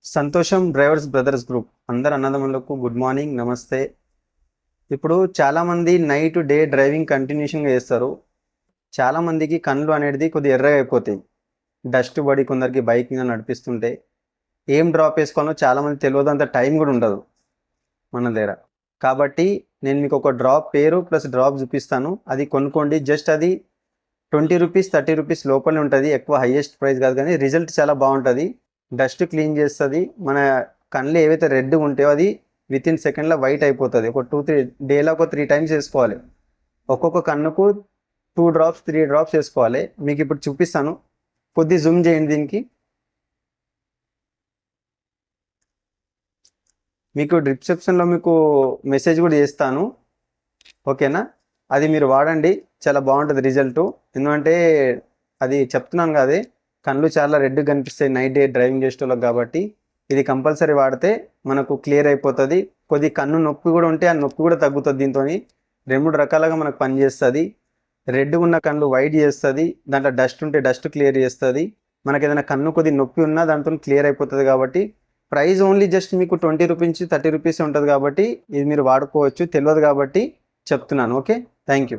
సంతోషం drivers brothers group అందరు అన్నదమ్ములకు గుడ్ మార్నింగ్, నమస్తే. ఇప్పుడు చాలామంది నైట్ డే డ్రైవింగ్ కంటిన్యూషన్గా చేస్తారు. చాలామందికి కళ్ళు అనేది కొద్దిగా ఎర్రగా అయిపోతాయి. డస్ట్ పడి కొందరికి బైక్ మీద నడిపిస్తుంటే ఏం డ్రాప్ వేసుకోవాలో చాలామంది తెలియదు, అంత టైం కూడా ఉండదు మన దగ్గర. కాబట్టి నేను మీకు ఒక డ్రాప్ పేరు ప్లస్ డ్రాప్ చూపిస్తాను, అది కొనుక్కోండి. జస్ట్ అది 20 రూపీస్ 30 రూపీస్ లోపలే ఉంటుంది, ఎక్కువ హైయెస్ట్ ప్రైస్ కాదు, కానీ రిజల్ట్ చాలా బాగుంటుంది. డస్ట్ క్లీన్ చేస్తుంది. మన కళ్ళు ఏవైతే రెడ్ ఉంటాయో అది విత్ ఇన్ సెకండ్లో వైట్ అయిపోతుంది. ఒక 2-3 డేలో ఒక 3 టైమ్స్ వేసుకోవాలి. ఒక్కొక్క కన్నుకు 2 డ్రాప్స్ 3 డ్రాప్స్ వేసుకోవాలి. మీకు ఇప్పుడు చూపిస్తాను, కొద్ది జూమ్ చేయండి. దీనికి మీకు డిస్క్రిప్షన్లో మీకు మెసేజ్ కూడా చేస్తాను, ఓకేనా? అది మీరు వాడండి, చాలా బాగుంటుంది రిజల్ట్. ఎందుకంటే అది చెప్తున్నాను కదా, కళ్ళు చాలా రెడ్గా కనిపిస్తాయి నైట్ డే డ్రైవింగ్ చేసేటోళ్ళకి. కాబట్టి ఇది కంపల్సరీ వాడితే మనకు క్లియర్ అయిపోతుంది. కొద్ది కన్ను నొప్పి కూడా ఉంటే ఆ నొప్పి కూడా తగ్గుతుంది. దీంతో 2 రకాలుగా మనకు పనిచేస్తుంది. రెడ్గా ఉన్న కళ్ళు వైట్ చేస్తుంది, దాంట్లో డస్ట్ ఉంటే డస్ట్ క్లియర్ చేస్తుంది. మనకి ఏదైనా కన్ను కొద్ది నొప్పి ఉన్నా దాంతో క్లియర్ అయిపోతుంది. కాబట్టి ప్రైస్ ఓన్లీ జస్ట్ మీకు 20 రూపీస్ 30 రూపీస్ ఉంటుంది. కాబట్టి ఇది మీరు వాడుకోవచ్చు, తెలియదు కాబట్టి చెప్తున్నాను. Okay, thank you.